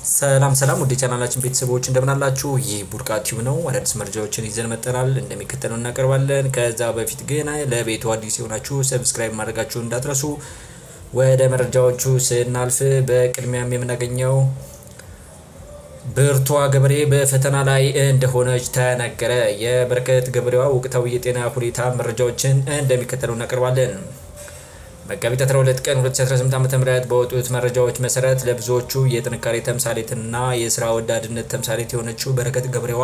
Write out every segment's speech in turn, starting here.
ሰላም ወደ ቻናላችን ቤተሰቦች እንደምን አላችሁ? ይህ ቡርቃ ቲዩብ ነው። አዳዲስ መረጃዎችን ይዘን መጥተናል፣ እንደሚከተለው እናቀርባለን። ከዛ በፊት ግን ለቤቱ አዲስ የሆናችሁ ሰብስክራይብ ማድረጋችሁን እንዳትረሱ። ወደ መረጃዎቹ ስናልፍ በቅድሚያም የምናገኘው ብርቷ ገበሬ በፈተና ላይ እንደሆነች ተነገረ። የበረከት ገበሬዋ ወቅታዊ የጤና ሁኔታ መረጃዎችን እንደሚከተለው እናቀርባለን። መጋቢት 12 ቀን 2018 ዓ.ም በወጡት መረጃዎች መሰረት ለብዙዎቹ የጥንካሬ ተምሳሌትና የስራ ወዳድነት ተምሳሌት የሆነችው በረከት ገበሬዋ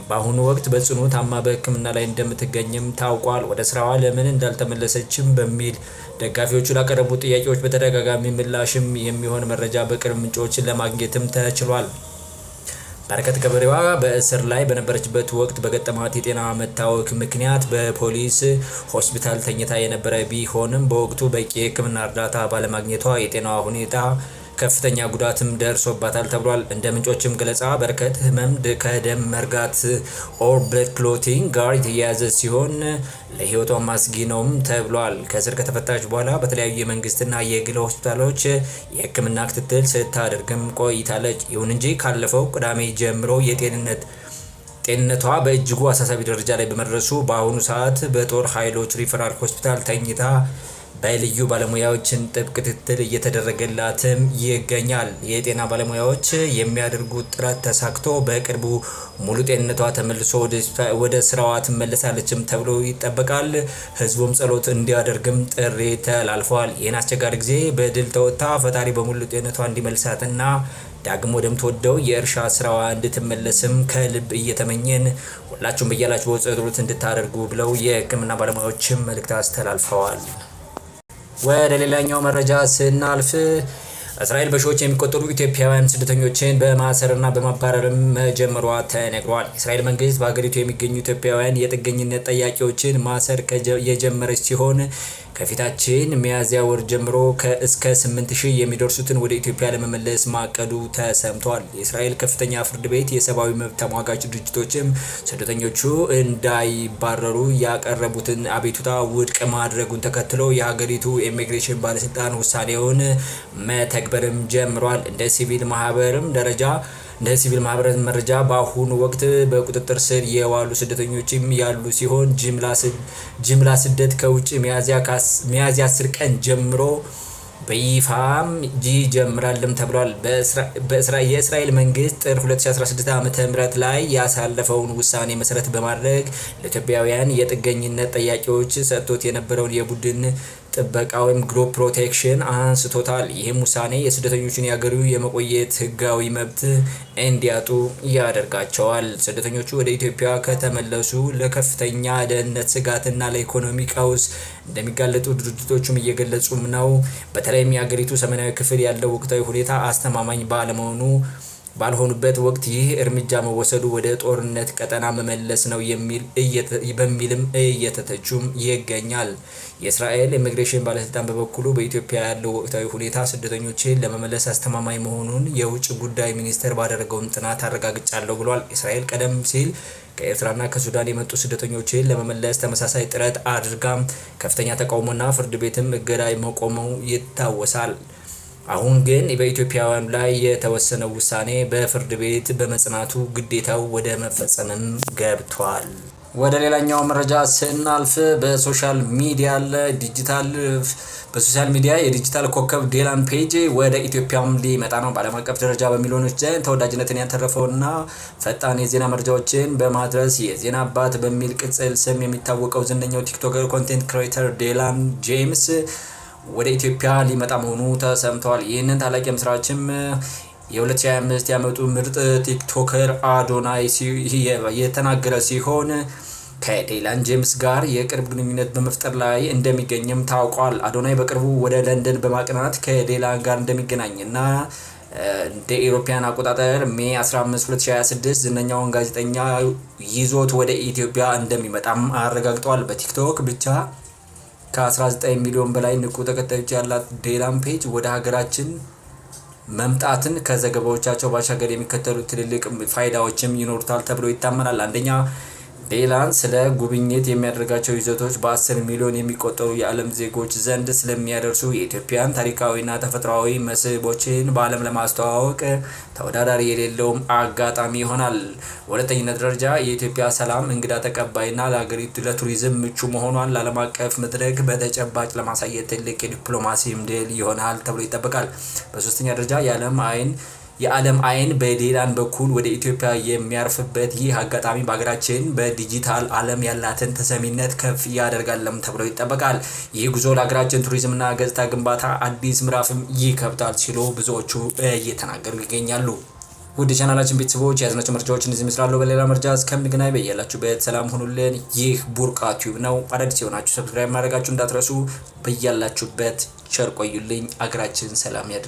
በአሁኑ ወቅት በጽኑ ታማ በሕክምና ላይ እንደምትገኝም ታውቋል። ወደ ስራዋ ለምን እንዳልተመለሰችም በሚል ደጋፊዎቹ ላቀረቡት ጥያቄዎች በተደጋጋሚ ምላሽም የሚሆን መረጃ በቅርብ ምንጮችን ለማግኘትም ተችሏል። በረከት ገበሬዋ በእስር ላይ በነበረችበት ወቅት በገጠማት የጤና መታወክ ምክንያት በፖሊስ ሆስፒታል ተኝታ የነበረ ቢሆንም በወቅቱ በቂ የሕክምና እርዳታ ባለማግኘቷ የጤናዋ ሁኔታ ከፍተኛ ጉዳትም ደርሶባታል ተብሏል። እንደ ምንጮችም ገለጻ በረከት ህመም ከደም መርጋት ኦር ብለድ ክሎቲንግ ጋር የተያያዘ ሲሆን ለህይወቷም አስጊ ነውም ተብሏል። ከእስር ከተፈታች በኋላ በተለያዩ የመንግስትና የግል ሆስፒታሎች የህክምና ክትትል ስታደርግም ቆይታለች። ይሁን እንጂ ካለፈው ቅዳሜ ጀምሮ ጤንነቷ በእጅጉ አሳሳቢ ደረጃ ላይ በመድረሱ በአሁኑ ሰዓት በጦር ኃይሎች ሪፈራል ሆስፒታል ተኝታ በልዩ ባለሙያዎችን ጥብቅ ክትትል እየተደረገላትም ይገኛል። የጤና ባለሙያዎች የሚያደርጉት ጥረት ተሳክቶ በቅርቡ ሙሉ ጤንነቷ ተመልሶ ወደ ስራዋ ትመለሳለችም ተብሎ ይጠበቃል። ህዝቡም ጸሎት እንዲያደርግም ጥሪ ተላልፏል። ይህን አስቸጋሪ ጊዜ በድል ተወጥታ ፈጣሪ በሙሉ ጤንነቷ እንዲመልሳትና ዳግሞ ወደምትወደው የእርሻ ስራዋ እንድትመለስም ከልብ እየተመኘን ሁላችሁም በያላችሁ ጸሎት እንድታደርጉ ብለው የህክምና ባለሙያዎችም መልእክት አስተላልፈዋል። ወደ ሌላኛው መረጃ ስናልፍ እስራኤል በሺዎች የሚቆጠሩ ኢትዮጵያውያን ስደተኞችን በማሰርና በማባረርም መጀመሯ ተነግሯል። የእስራኤል መንግስት በሀገሪቱ የሚገኙ ኢትዮጵያውያን የጥገኝነት ጠያቂዎችን ማሰር የጀመረች ሲሆን ከፊታችን ሚያዝያ ወር ጀምሮ እስከ 8000 የሚደርሱትን ወደ ኢትዮጵያ ለመመለስ ማቀዱ ተሰምቷል። የእስራኤል ከፍተኛ ፍርድ ቤት የሰብአዊ መብት ተሟጋች ድርጅቶችም ስደተኞቹ እንዳይባረሩ ያቀረቡትን አቤቱታ ውድቅ ማድረጉን ተከትሎ የሀገሪቱ ኢሚግሬሽን ባለስልጣን ውሳኔውን መተግበርም ጀምሯል። እንደ ሲቪል ማህበር መረጃ በአሁኑ ወቅት በቁጥጥር ስር የዋሉ ስደተኞችም ያሉ ሲሆን ጅምላ ስደት ከውጭ ሚያዝያ 10 ቀን ጀምሮ በይፋም ይጀምራልም ተብሏል። የእስራኤል መንግስት ጥር 2016 ዓ.ም ላይ ያሳለፈውን ውሳኔ መሰረት በማድረግ ለኢትዮጵያውያን የጥገኝነት ጠያቂዎች ሰጥቶት የነበረውን የቡድን ጥበቃ ወይም ግሩፕ ፕሮቴክሽን አንስቶታል። ይህም ውሳኔ የስደተኞችን የሀገሩ የመቆየት ህጋዊ መብት እንዲያጡ ያደርጋቸዋል። ስደተኞቹ ወደ ኢትዮጵያ ከተመለሱ ለከፍተኛ ደህንነት ስጋትና ለኢኮኖሚ ቀውስ እንደሚጋለጡ ድርጅቶቹም እየገለጹም ነው። በተለይም የሀገሪቱ ሰሜናዊ ክፍል ያለው ወቅታዊ ሁኔታ አስተማማኝ ባልሆኑበት ወቅት ይህ እርምጃ መወሰዱ ወደ ጦርነት ቀጠና መመለስ ነው በሚልም እየተተቹም ይገኛል። የእስራኤል ኢሚግሬሽን ባለስልጣን በበኩሉ በኢትዮጵያ ያለው ወቅታዊ ሁኔታ ስደተኞችን ለመመለስ አስተማማኝ መሆኑን የውጭ ጉዳይ ሚኒስቴር ባደረገው ጥናት አረጋግጫለሁ ብሏል። እስራኤል ቀደም ሲል ከኤርትራና ከሱዳን የመጡ ስደተኞችን ለመመለስ ተመሳሳይ ጥረት አድርጋ ከፍተኛ ተቃውሞና ፍርድ ቤትም እገዳ መቆሙ ይታወሳል። አሁን ግን በኢትዮጵያውያን ላይ የተወሰነው ውሳኔ በፍርድ ቤት በመጽናቱ ግዴታው ወደ መፈጸምም ገብቷል። ወደ ሌላኛው መረጃ ስናልፍ በሶሻል ሚዲያ የዲጂታል ኮከብ ዴላን ፔጅ ወደ ኢትዮጵያም ሊመጣ ነው። በዓለም አቀፍ ደረጃ በሚሊዮኖች ዘንድ ተወዳጅነትን ያተረፈውና ፈጣን የዜና መረጃዎችን በማድረስ የዜና አባት በሚል ቅጽል ስም የሚታወቀው ዝነኛው ቲክቶከር ኮንቴንት ክሬተር ዴላን ጄምስ ወደ ኢትዮጵያ ሊመጣ መሆኑ ተሰምቷል። ይህንን ታላቅ የምስራችም የ2025 ያመጡ ምርጥ ቲክቶከር አዶናይ የተናገረ ሲሆን ከዴላን ጄምስ ጋር የቅርብ ግንኙነት በመፍጠር ላይ እንደሚገኝም ታውቋል። አዶናይ በቅርቡ ወደ ለንደን በማቅናት ከዴላን ጋር እንደሚገናኝና እንደ ኢሮፒያን አቆጣጠር ሜይ 15 2026 ዝነኛውን ጋዜጠኛ ይዞት ወደ ኢትዮጵያ እንደሚመጣም አረጋግጧል። በቲክቶክ ብቻ ከ19 ሚሊዮን በላይ ንቁ ተከታዮች ያላት ዴላን ፔጅ ወደ ሀገራችን መምጣትን ከዘገባዎቻቸው ባሻገር የሚከተሉት ትልልቅ ፋይዳዎችም ይኖሩታል ተብሎ ይታመናል። አንደኛ ሌላን ስለ ጉብኝት የሚያደርጋቸው ይዘቶች በ10 ሚሊዮን የሚቆጠሩ የዓለም ዜጎች ዘንድ ስለሚያደርሱ የኢትዮጵያን ታሪካዊና ተፈጥሯዊ መስህቦችን በዓለም ለማስተዋወቅ ተወዳዳሪ የሌለውም አጋጣሚ ይሆናል። በሁለተኝነት ደረጃ የኢትዮጵያ ሰላም፣ እንግዳ ተቀባይና ለሀገሪቱ ለቱሪዝም ምቹ መሆኗን ለዓለም አቀፍ መድረክ በተጨባጭ ለማሳየት ትልቅ የዲፕሎማሲ ድል ይሆናል ተብሎ ይጠበቃል። በሶስተኛ ደረጃ የዓለም አይን በሌላን በኩል ወደ ኢትዮጵያ የሚያርፍበት ይህ አጋጣሚ በሀገራችን በዲጂታል ዓለም ያላትን ተሰሚነት ከፍ ያደርጋልም ተብሎ ይጠበቃል። ይህ ጉዞ ለሀገራችን ቱሪዝምና ገጽታ ግንባታ አዲስ ምዕራፍም ይከፍታል ሲሉ ብዙዎቹ እየተናገሩ ይገኛሉ። ውድ ቻናላችን ቤተሰቦች የያዝናቸው መረጃዎች እነዚህ ይመስላሉ። በሌላ መረጃ እስከምንገናኝ በያላችሁበት ሰላም ሁኑልን። ይህ ቡርቃ ቲዩብ ነው። አዳዲስ የሆናችሁ ሰብስክራይብ ማድረጋችሁ እንዳትረሱ። በያላችሁበት ቸር ቆዩልኝ። አገራችን ሰላም ያድርግ።